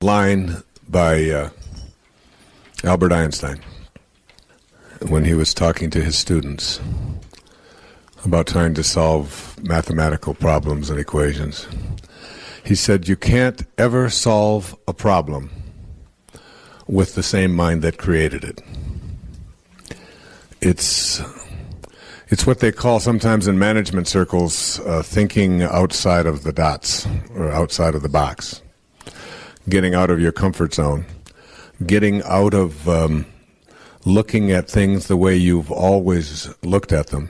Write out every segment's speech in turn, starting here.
line by Albert Einstein when he was talking to his students about trying to solve mathematical problems and equations. He said, "You can't ever solve a problem with the same mind that created it." It's what they call sometimes in management circles thinking outside of the dots or outside of the box. Getting out of your comfort zone. Getting out of looking at things the way you've always looked at them.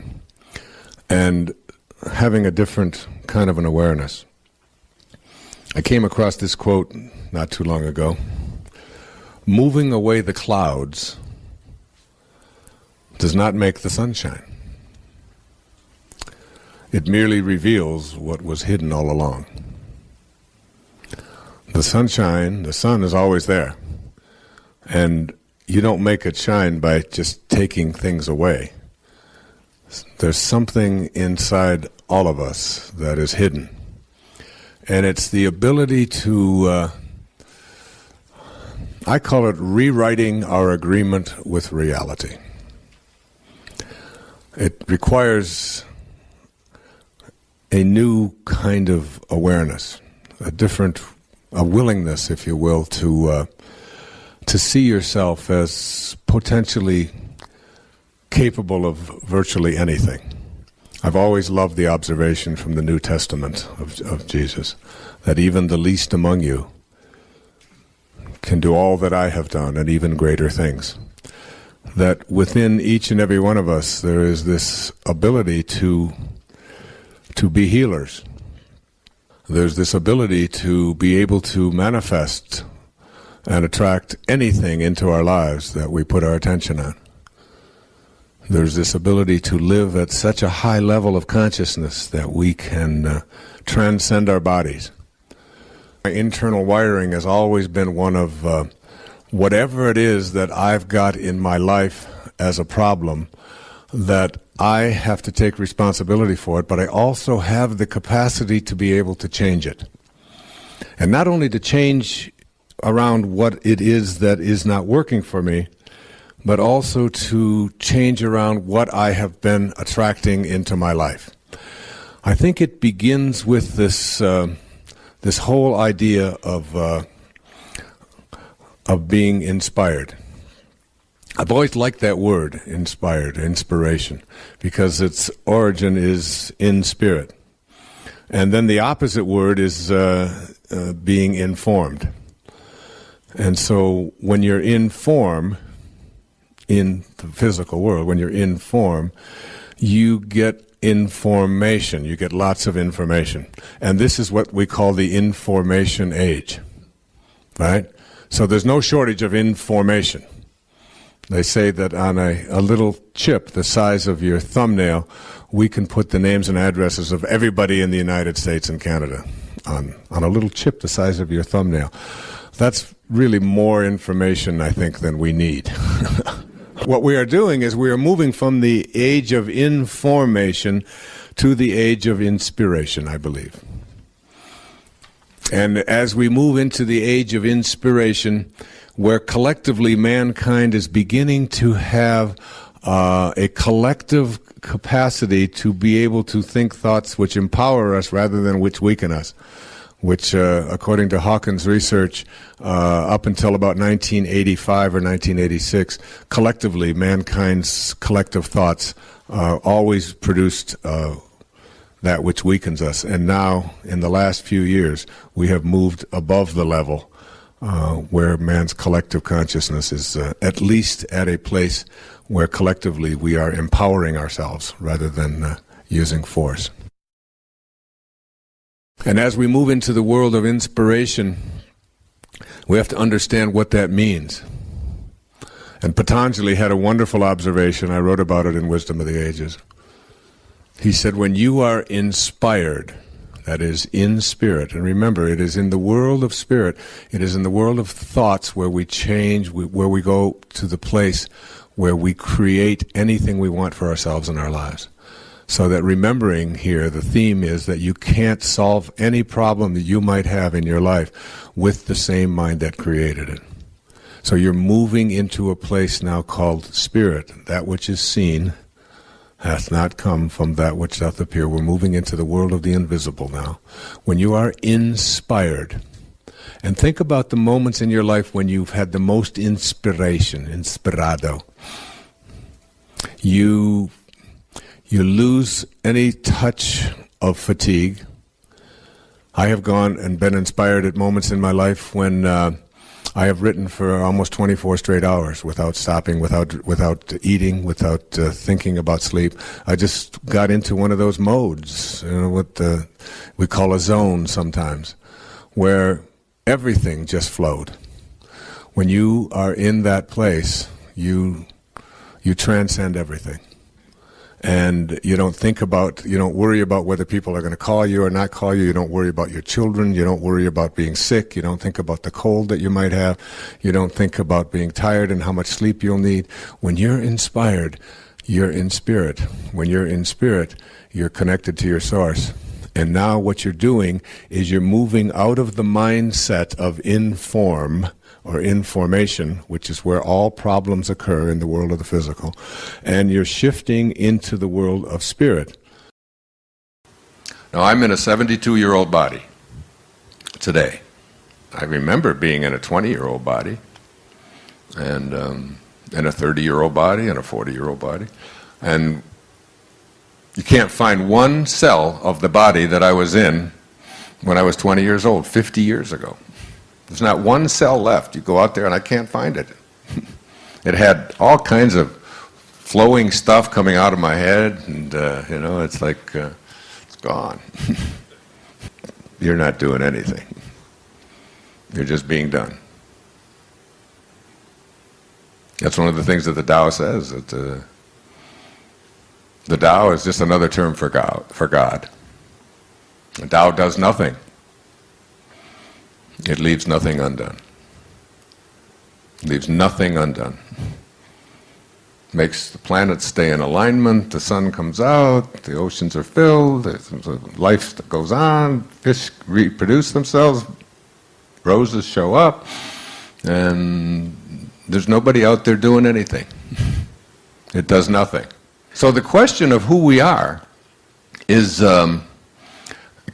And having a different kind of an awareness. I came across this quote not too long ago. "Moving away the clouds does not make the sunshine. It merely reveals what was hidden all along." The sunshine, the sun is always there. And you don't make it shine by just taking things away. There's something inside all of us that is hidden. And it's the ability to, I call it rewriting our agreement with reality. It requires a new kind of awareness, a willingness, if you will, to see yourself as potentially capable of virtually anything. I've always loved the observation from the New Testament of Jesus, that even the least among you can do all that I have done and even greater things. That within each and every one of us there is this ability to be healers. There's this ability to be able to manifest and attract anything into our lives that we put our attention on. There's this ability to live at such a high level of consciousness that we can transcend our bodies. My internal wiring has always been one of whatever it is that I've got in my life as a problem, that I have to take responsibility for it, but I also have the capacity to be able to change it. And not only to change around what it is that is not working for me, but also to change around what I have been attracting into my life. I think it begins with this whole idea of being inspired. I've always liked that word, inspired, inspiration, because its origin is in spirit. And then the opposite word is being informed. And so when you're in form, in the physical world, when you're in form, you get information. You get lots of information. And this is what we call the information age, right? So there's no shortage of information. They say that on a little chip the size of your thumbnail, we can put the names and addresses of everybody in the United States and Canada on a little chip the size of your thumbnail. That's really more information, I think, than we need. What we are doing is we are moving from the age of information to the age of inspiration, I believe. And as we move into the age of inspiration, where collectively mankind is beginning to have a collective capacity to be able to think thoughts which empower us rather than which weaken us, which, according to Hawkins' research, up until about 1985 or 1986, collectively, mankind's collective thoughts always produced that which weakens us. And now, in the last few years, we have moved above the level where man's collective consciousness is at least at a place where collectively we are empowering ourselves rather than using force. And as we move into the world of inspiration, we have to understand what that means. And Patanjali had a wonderful observation. I wrote about it in Wisdom of the Ages. He said, when you are inspired, that is, in spirit, and remember, it is in the world of spirit, it is in the world of thoughts where we change, where we go to the place where we create anything we want for ourselves in our lives. So that remembering here, the theme is that you can't solve any problem that you might have in your life with the same mind that created it. So you're moving into a place now called spirit. That which is seen hath not come from that which doth appear. We're moving into the world of the invisible now. When you are inspired, and think about the moments in your life when you've had the most inspiration, inspirado. You lose any touch of fatigue. I have gone and been inspired at moments in my life when I have written for almost 24 straight hours without stopping, without eating, without thinking about sleep. I just got into one of those modes, what we call a zone sometimes, where everything just flowed. When you are in that place, you transcend everything. And you don't worry about whether people are going to call you or not call you. You don't worry about your children. You don't worry about being sick. You don't think about the cold that you might have. You don't think about being tired and how much sleep you'll need. When you're inspired, you're in spirit. When you're in spirit, you're connected to your source. And now what you're doing is you're moving out of the mindset of inform or information, which is where all problems occur in the world of the physical, and you're shifting into the world of spirit. Now, I'm in a 72-year-old body today. I remember being in a 20-year-old body, and in a 30-year-old body, and a 40-year-old body, and you can't find one cell of the body that I was in when I was 20 years old, 50 years ago. There's not one cell left. You go out there and I can't find it. It had all kinds of flowing stuff coming out of my head, and it's like it's gone. You're not doing anything. You're just being done. That's one of the things that the Tao says, that the Tao is just another term for God. The Tao does nothing. It leaves nothing undone. It leaves nothing undone. Makes the planets stay in alignment, the sun comes out, the oceans are filled, life goes on, fish reproduce themselves, roses show up, and there's nobody out there doing anything. It does nothing. So the question of who we are is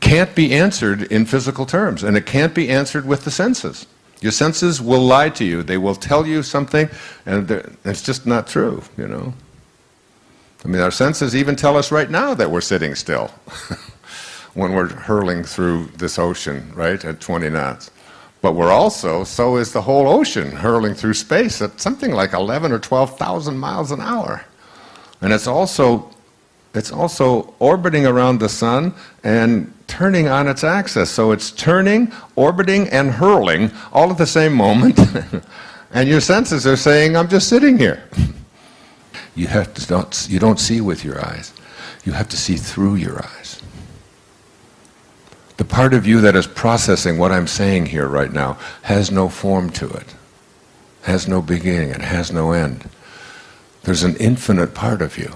can't be answered in physical terms, and it can't be answered with the senses. Your senses will lie to you. They will tell you something, and it's just not true, I mean, our senses even tell us right now that we're sitting still when we're hurling through this ocean, right, at 20 knots. But so is the whole ocean hurling through space at something like 11 or 12,000 miles an hour. And it's also orbiting around the sun and turning on its axis. So it's turning, orbiting, and hurling all at the same moment. And your senses are saying, I'm just sitting here. You don't see with your eyes. You have to see through your eyes. The part of you that is processing what I'm saying here right now has no form to it, has no beginning, it has no end. There's an infinite part of you.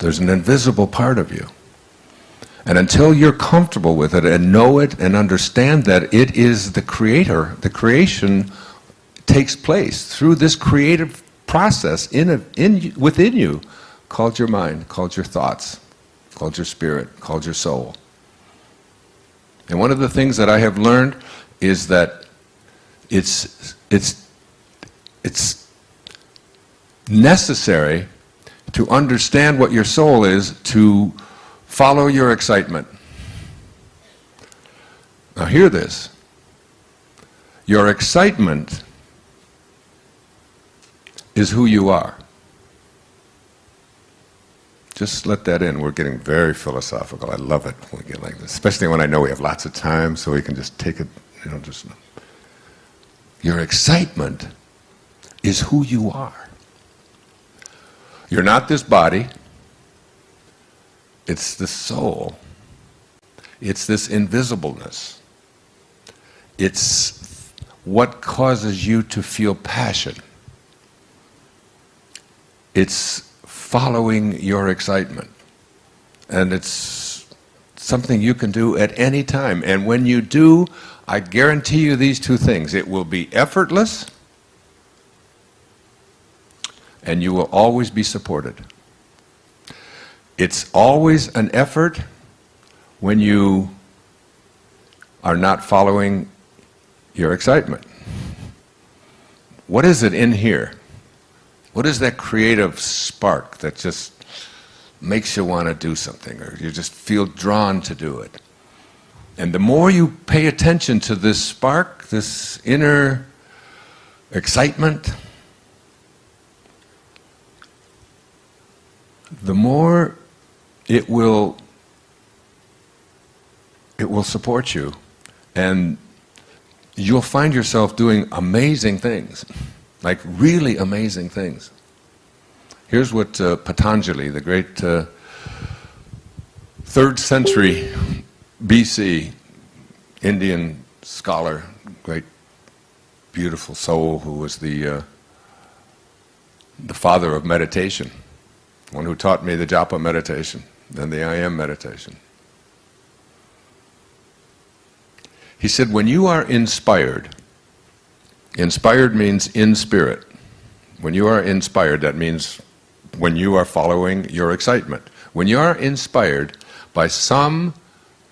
There's an invisible part of you. And until you're comfortable with it and know it and understand that it is the creator, the creation takes place through this creative process within you, called your mind, called your thoughts, called your spirit, called your soul. And one of the things that I have learned is that it's necessary to understand what your soul is to follow your excitement. Now hear this. Your excitement is who you are. Just let that in. We're getting very philosophical. I love it when we get like this, especially when I know we have lots of time, so we can just take it, just... Your excitement is who you are. You're not this body. It's the soul. It's this invisibleness. It's what causes you to feel passion. It's following your excitement. And it's something you can do at any time. And when you do, I guarantee you these two things. It will be effortless, and you will always be supported. It's always an effort when you are not following your excitement. What is it in here? What is that creative spark that just makes you want to do something, or you just feel drawn to do it? And the more you pay attention to this spark, this inner excitement, the more it will support you, and you'll find yourself doing amazing things, like really amazing things. Here's what Patanjali, the great 3rd century BC Indian scholar, great beautiful soul, who was the father of meditation, one who taught me the japa meditation and the I am meditation. He said, when you are inspired, inspired means in spirit. When you are inspired, that means when you are following your excitement. When you are inspired by some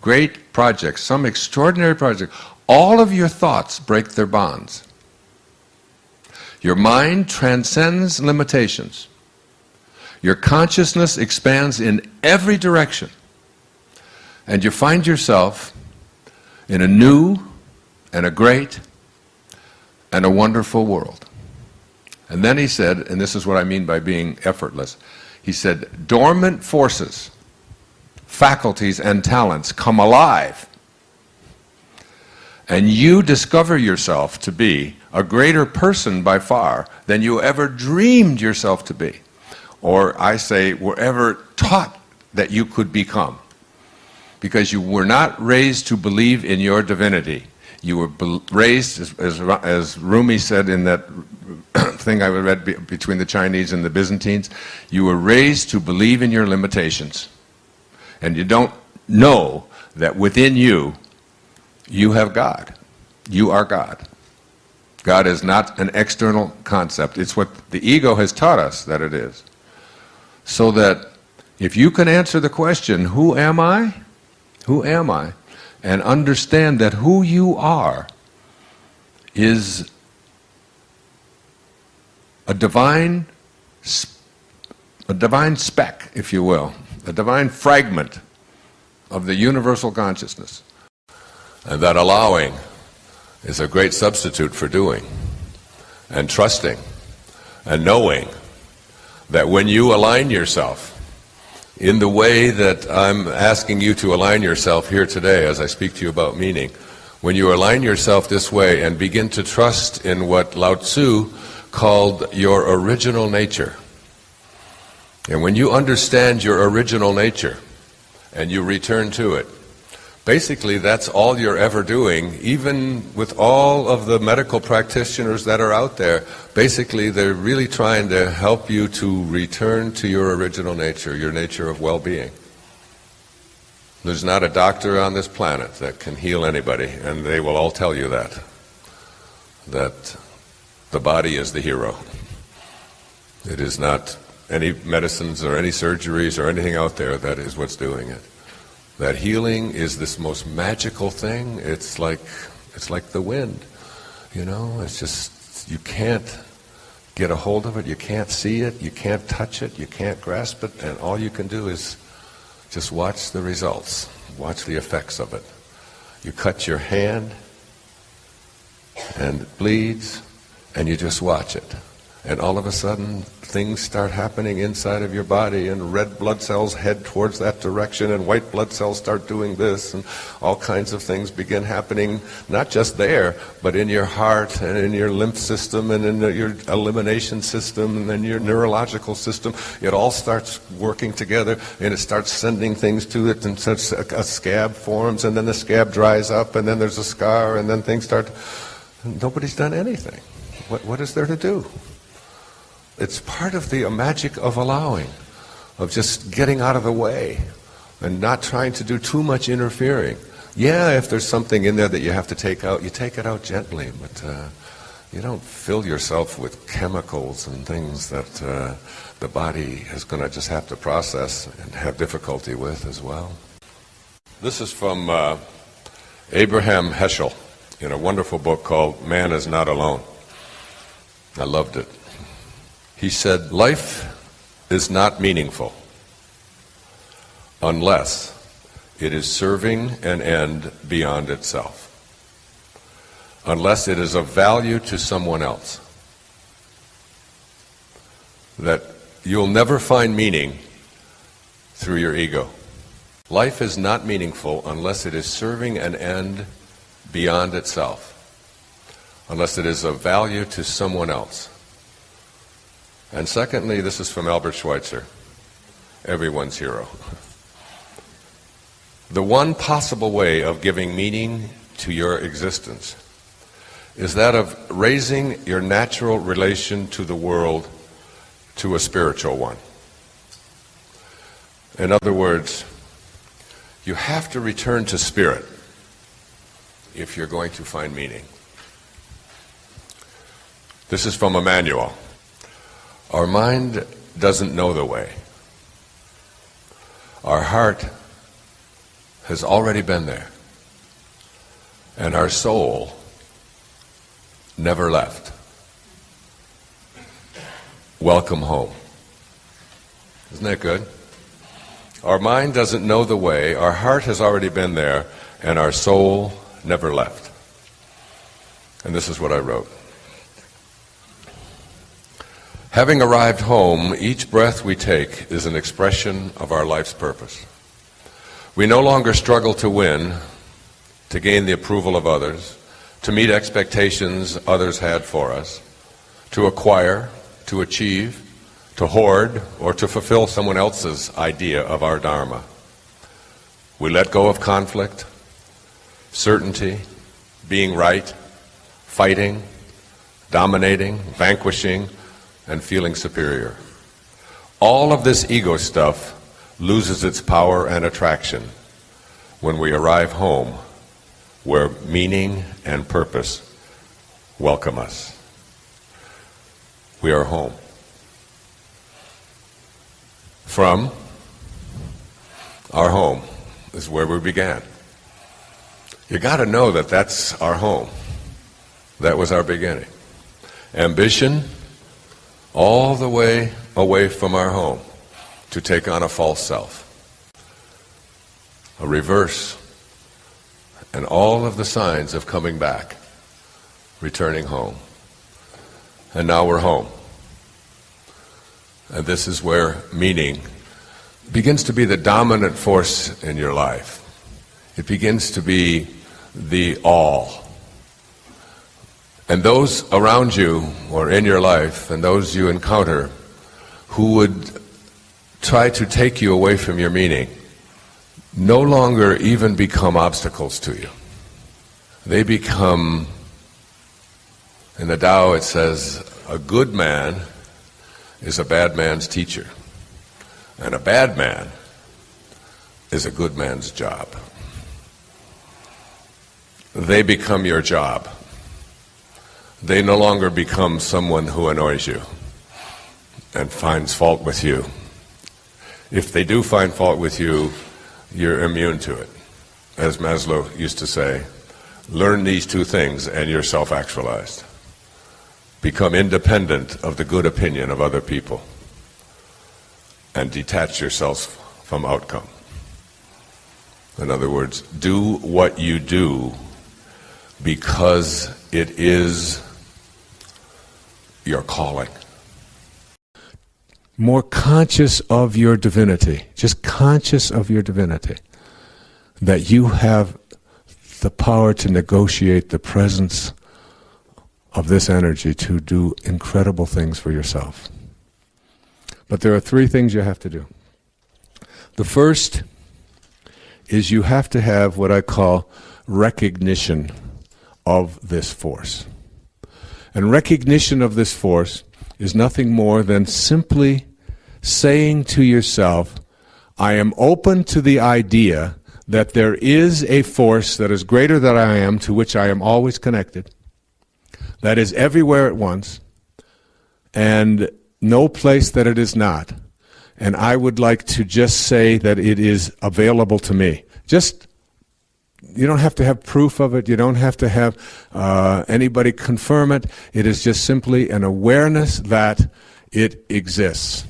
great project, some extraordinary project, all of your thoughts break their bonds. Your mind transcends limitations. Your consciousness expands in every direction. And you find yourself in a new and a great and a wonderful world. And then he said, and this is what I mean by being effortless, he said, dormant forces, faculties and talents come alive, and you discover yourself to be a greater person by far than you ever dreamed yourself to be, or I say were ever taught that you could become. Because you were not raised to believe in your divinity. You were raised, as Rumi said in that thing I read between the Chinese and the Byzantines, you were raised to believe in your limitations. And you don't know that within you, you have God. You are God. God is not an external concept. It's what the ego has taught us that it is. So that if you can answer the question, who am I? Who am I? And understand that who you are is a divine speck, if you will, a divine fragment of the universal consciousness. And that allowing is a great substitute for doing, and trusting, and knowing that when you align yourself in the way that I'm asking you to align yourself here today as I speak to you about meaning, when you align yourself this way and begin to trust in what Lao Tzu called your original nature, and when you understand your original nature and you return to it, basically that's all you're ever doing. Even with all of the medical practitioners that are out there, basically they're really trying to help you to return to your original nature, your nature of well-being. There's not a doctor on this planet that can heal anybody, and they will all tell you that the body is the hero. It is not any medicines or any surgeries or anything out there that is what's doing it. That healing is this most magical thing. It's like the wind, you know. It's just, you can't get a hold of it, you can't see it, you can't touch it, you can't grasp it, and all you can do is just watch the results, watch the effects of it. You cut your hand, and it bleeds, and you just watch it. And all of a sudden, things start happening inside of your body, and red blood cells head towards that direction, and white blood cells start doing this, and all kinds of things begin happening, not just there, but in your heart, and in your lymph system, and in your elimination system, and then your neurological system. It all starts working together, and it starts sending things to it, and such a scab forms, and then the scab dries up, and then there's a scar, and then things start. Nobody's done anything. What is there to do? It's part of the magic of allowing, of just getting out of the way, and not trying to do too much interfering. Yeah, if there's something in there that you have to take out, you take it out gently, but you don't fill yourself with chemicals and things that the body is going to just have to process and have difficulty with as well. This is from Abraham Heschel in a wonderful book called Man is Not Alone. I loved it. He said, life is not meaningful unless it is serving an end beyond itself, unless it is of value to someone else. That you'll never find meaning through your ego. Life is not meaningful unless it is serving an end beyond itself, unless it is of value to someone else. And secondly, this is from Albert Schweitzer, everyone's hero. The one possible way of giving meaning to your existence is that of raising your natural relation to the world to a spiritual one. In other words, you have to return to spirit if you're going to find meaning. This is from Emmanuel. Our mind doesn't know the way. Our heart has already been there. And our soul never left. Welcome home. Isn't that good? Our mind doesn't know the way, our heart has already been there, and our soul never left. And this is what I wrote. Having arrived home, each breath we take is an expression of our life's purpose. We no longer struggle to win, to gain the approval of others, to meet expectations others had for us, to acquire, to achieve, to hoard, or to fulfill someone else's idea of our dharma. We let go of conflict, certainty, being right, fighting, dominating, vanquishing, and feeling superior. All of this ego stuff loses its power and attraction when we arrive home where meaning and purpose welcome us. We are home. From our home is where we began. You got to know that that's our home. That was our beginning. Ambition, all the way away from our home, to take on a false self, a reverse, and all of the signs of coming back, returning home. And now we're home. And this is where meaning begins to be the dominant force in your life. It begins to be the all. And those around you or in your life and those you encounter who would try to take you away from your meaning no longer even become obstacles to you. They become, in the Tao it says, a good man is a bad man's teacher, and a bad man is a good man's job. They become your job. They no longer become someone who annoys you and finds fault with you. If they do find fault with you, you're immune to it. As Maslow used to say, learn these two things and you're self-actualized. Become independent of the good opinion of other people and detach yourself from outcome. In other words, do what you do because it is your calling. More conscious of your divinity, just conscious of your divinity, that you have the power to negotiate the presence of this energy to do incredible things for yourself. But there are three things you have to do. The first is you have to have what I call recognition of this force. And recognition of this force is nothing more than simply saying to yourself, I am open to the idea that there is a force that is greater than I am, to which I am always connected, that is everywhere at once, and no place that it is not. And I would like to just say that it is available to me. You don't have to have proof of it. You don't have to have anybody confirm it. It is just simply an awareness that it exists.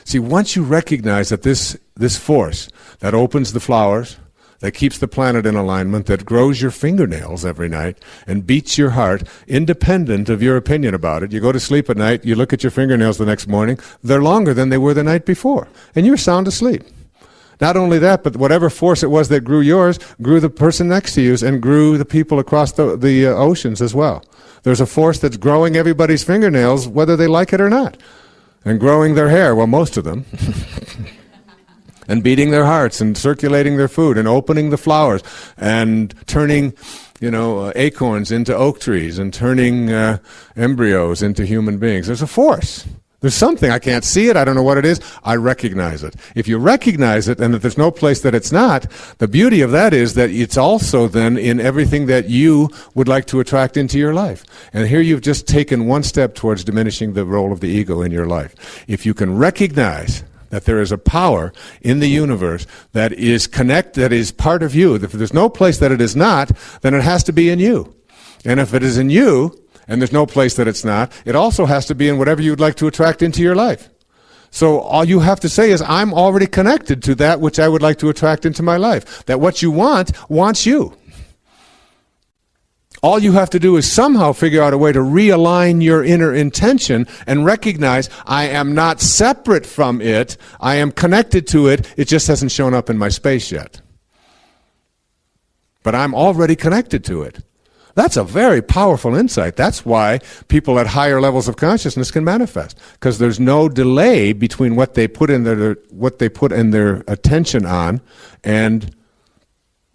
See, once you recognize that this force that opens the flowers, that keeps the planet in alignment, that grows your fingernails every night and beats your heart, independent of your opinion about it. You go to sleep at night, you look at your fingernails the next morning, they're longer than they were the night before, and you're sound asleep. Not only that, but whatever force it was that grew yours, grew the person next to yours, and grew the people across the oceans as well. There's a force that's growing everybody's fingernails, whether they like it or not, and growing their hair, well, most of them. And beating their hearts and circulating their food and opening the flowers and turning, acorns into oak trees and turning embryos into human beings. There's a force. There's something. I can't see it. I don't know what it is. I recognize it. If you recognize it and that there's no place that it's not, the beauty of that is that it's also then in everything that you would like to attract into your life. And here you've just taken one step towards diminishing the role of the ego in your life. If you can recognize that there is a power in the universe that is that is part of you. If there's no place that it is not, then it has to be in you. And if it is in you, and there's no place that it's not, it also has to be in whatever you'd like to attract into your life. So all you have to say is, I'm already connected to that which I would like to attract into my life. That what you want, wants you. All you have to do is somehow figure out a way to realign your inner intention and recognize I am not separate from it, I am connected to it, it just hasn't shown up in my space yet. But I'm already connected to it. That's a very powerful insight. That's why people at higher levels of consciousness can manifest, because there's no delay between what they put in their attention on and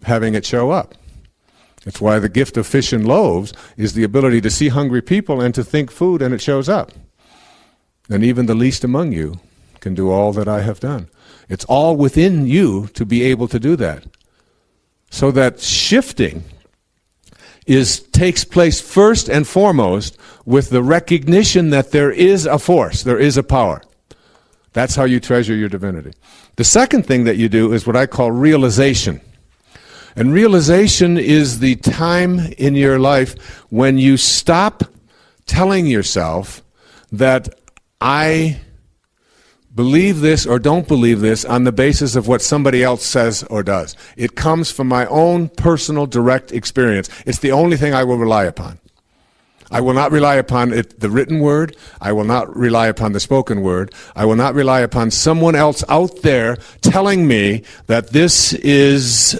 having it show up. That's why the gift of fish and loaves is the ability to see hungry people and to think food, and it shows up. And even the least among you can do all that I have done. It's all within you to be able to do that. So that shifting takes place first and foremost with the recognition that there is a force, there is a power. That's how you treasure your divinity. The second thing that you do is what I call realization. And realization is the time in your life when you stop telling yourself that I believe this or don't believe this on the basis of what somebody else says or does. It comes from my own personal direct experience. It's the only thing I will rely upon. I will not rely upon the written word. I will not rely upon the spoken word. I will not rely upon someone else out there telling me that this is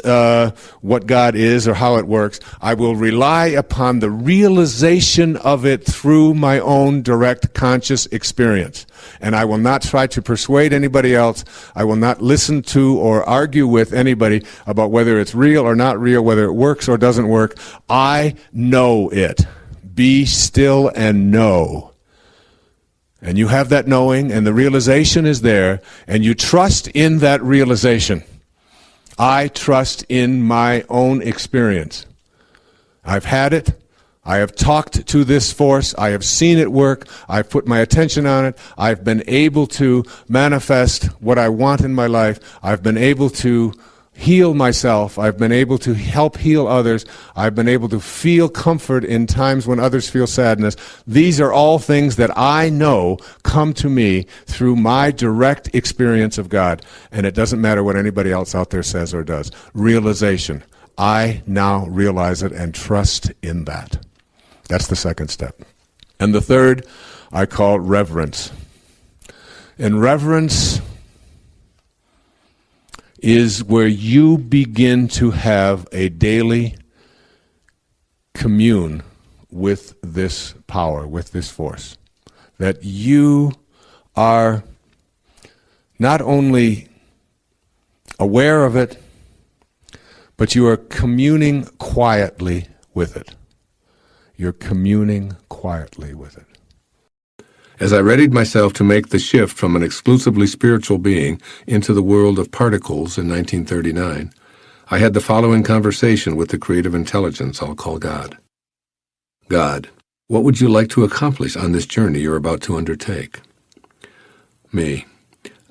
what God is or how it works. I will rely upon the realization of it through my own direct conscious experience. And I will not try to persuade anybody else. I will not listen to or argue with anybody about whether it's real or not real, whether it works or doesn't work. I know it. Be still and know. And you have that knowing, and the realization is there, and you trust in that realization. I trust in my own experience. I've had it. I have talked to this force. I have seen it work. I've put my attention on it. I've been able to manifest what I want in my life. I've been able to heal myself. I've been able to help heal others. I've been able to feel comfort in times when others feel sadness. These are all things that I know come to me through my direct experience of God. And it doesn't matter what anybody else out there says or does. Realization. I now realize it and trust in that. That's the second step. And the third I call reverence. And reverence is where you begin to have a daily commune with this power, with this force. That you are not only aware of it, but you are communing quietly with it. You're communing quietly with it. As I readied myself to make the shift from an exclusively spiritual being into the world of particles in 1939, I had the following conversation with the creative intelligence I'll call God. God, what would you like to accomplish on this journey you're about to undertake? Me,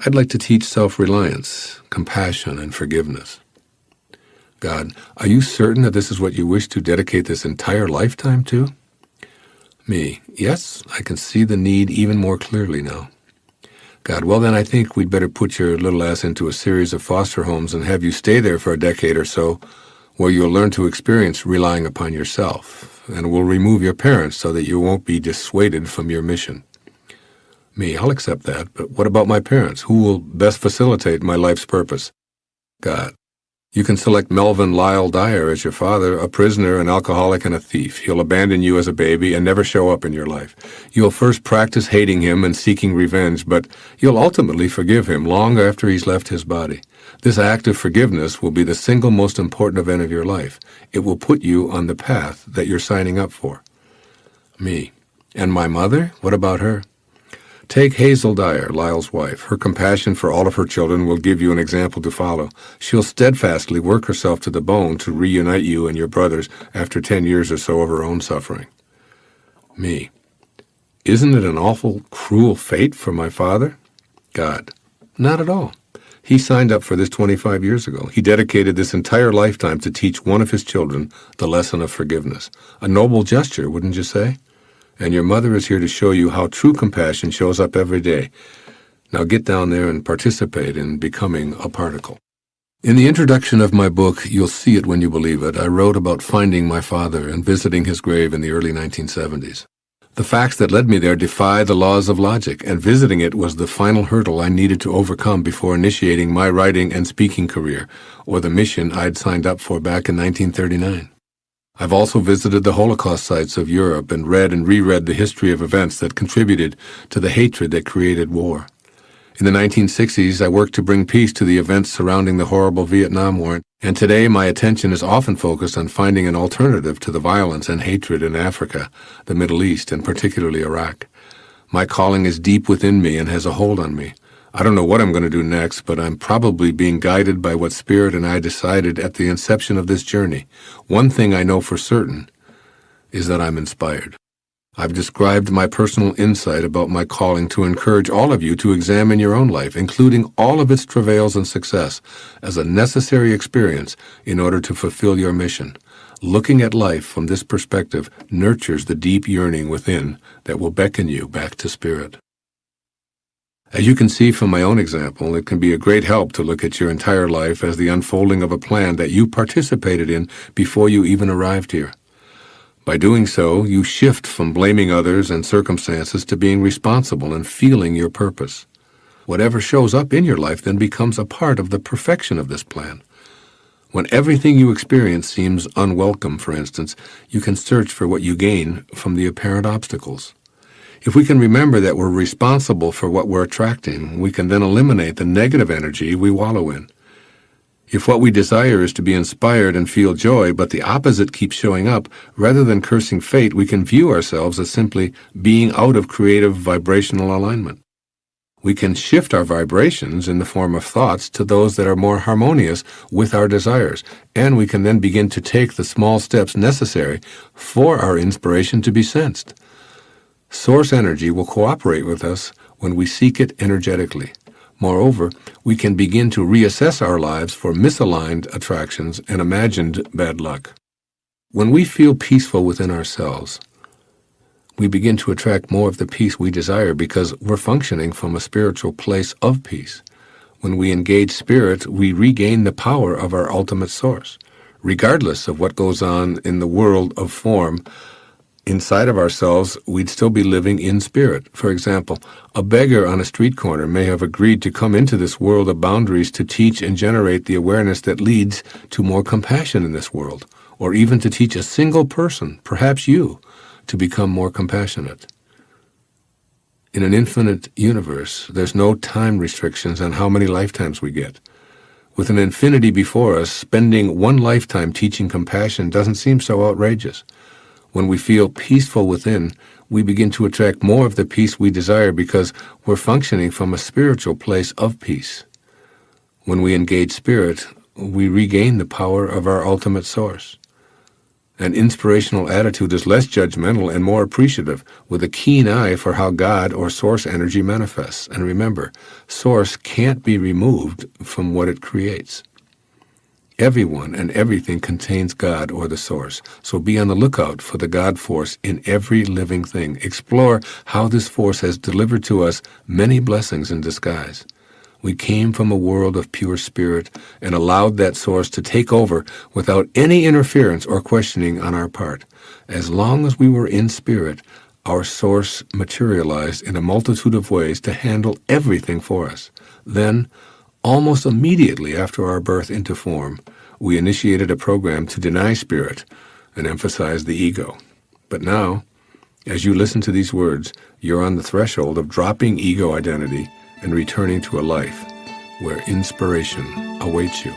I'd like to teach self-reliance, compassion, and forgiveness. God, are you certain that this is what you wish to dedicate this entire lifetime to? Me, yes, I can see the need even more clearly now. God, well then I think we'd better put your little ass into a series of foster homes and have you stay there for a decade or so, where you'll learn to experience relying upon yourself, and we'll remove your parents so that you won't be dissuaded from your mission. Me, I'll accept that, but what about my parents? Who will best facilitate my life's purpose? God, you can select Melvin Lyle Dyer as your father, a prisoner, an alcoholic, and a thief. He'll abandon you as a baby and never show up in your life. You'll first practice hating him and seeking revenge, but you'll ultimately forgive him long after he's left his body. This act of forgiveness will be the single most important event of your life. It will put you on the path that you're signing up for. Me. And my mother? What about her? Take Hazel Dyer, Lyle's wife. Her compassion for all of her children will give you an example to follow. She'll steadfastly work herself to the bone to reunite you and your brothers after 10 years or so of her own suffering. Me. Isn't it an awful, cruel fate for my father? God. Not at all. He signed up for this 25 years ago. He dedicated this entire lifetime to teach one of his children the lesson of forgiveness. A noble gesture, wouldn't you say? And your mother is here to show you how true compassion shows up every day. Now get down there and participate in becoming a particle. In the introduction of my book, You'll See It When You Believe It, I wrote about finding my father and visiting his grave in the early 1970s. The facts that led me there defy the laws of logic, and visiting it was the final hurdle I needed to overcome before initiating my writing and speaking career, or the mission I'd signed up for back in 1939. I've also visited the Holocaust sites of Europe and read and reread the history of events that contributed to the hatred that created war. In the 1960s, I worked to bring peace to the events surrounding the horrible Vietnam War, and today my attention is often focused on finding an alternative to the violence and hatred in Africa, the Middle East, and particularly Iraq. My calling is deep within me and has a hold on me. I don't know what I'm going to do next, but I'm probably being guided by what Spirit and I decided at the inception of this journey. One thing I know for certain is that I'm inspired. I've described my personal insight about my calling to encourage all of you to examine your own life, including all of its travails and success, as a necessary experience in order to fulfill your mission. Looking at life from this perspective nurtures the deep yearning within that will beckon you back to Spirit. As you can see from my own example, it can be a great help to look at your entire life as the unfolding of a plan that you participated in before you even arrived here. By doing so, you shift from blaming others and circumstances to being responsible and feeling your purpose. Whatever shows up in your life then becomes a part of the perfection of this plan. When everything you experience seems unwelcome, for instance, you can search for what you gain from the apparent obstacles. If we can remember that we're responsible for what we're attracting, we can then eliminate the negative energy we wallow in. If what we desire is to be inspired and feel joy, but the opposite keeps showing up, rather than cursing fate, we can view ourselves as simply being out of creative vibrational alignment. We can shift our vibrations in the form of thoughts to those that are more harmonious with our desires, and we can then begin to take the small steps necessary for our inspiration to be sensed. Source energy will cooperate with us when we seek it energetically. Moreover, we can begin to reassess our lives for misaligned attractions and imagined bad luck. When we feel peaceful within ourselves, we begin to attract more of the peace we desire because we're functioning from a spiritual place of peace. When we engage Spirit, we regain the power of our ultimate source. Regardless of what goes on in the world of form, inside of ourselves, we'd still be living in spirit. For example, a beggar on a street corner may have agreed to come into this world of boundaries to teach and generate the awareness that leads to more compassion in this world, or even to teach a single person, perhaps you, to become more compassionate. In an infinite universe, there's no time restrictions on how many lifetimes we get. With an infinity before us, spending one lifetime teaching compassion doesn't seem so outrageous. When we feel peaceful within, we begin to attract more of the peace we desire because we're functioning from a spiritual place of peace. When we engage spirit, we regain the power of our ultimate source. An inspirational attitude is less judgmental and more appreciative, with a keen eye for how God or source energy manifests. And remember, source can't be removed from what it creates. Everyone and everything contains God or the source, so be on the lookout for the God force in every living thing. Explore how this force has delivered to us many blessings in disguise. We came from a world of pure spirit and allowed that source to take over without any interference or questioning on our part. As long as we were in spirit, our source materialized in a multitude of ways to handle everything for us. Then, almost immediately after our birth into form, we initiated a program to deny spirit and emphasize the ego. But now, as you listen to these words, you're on the threshold of dropping ego identity and returning to a life where inspiration awaits you.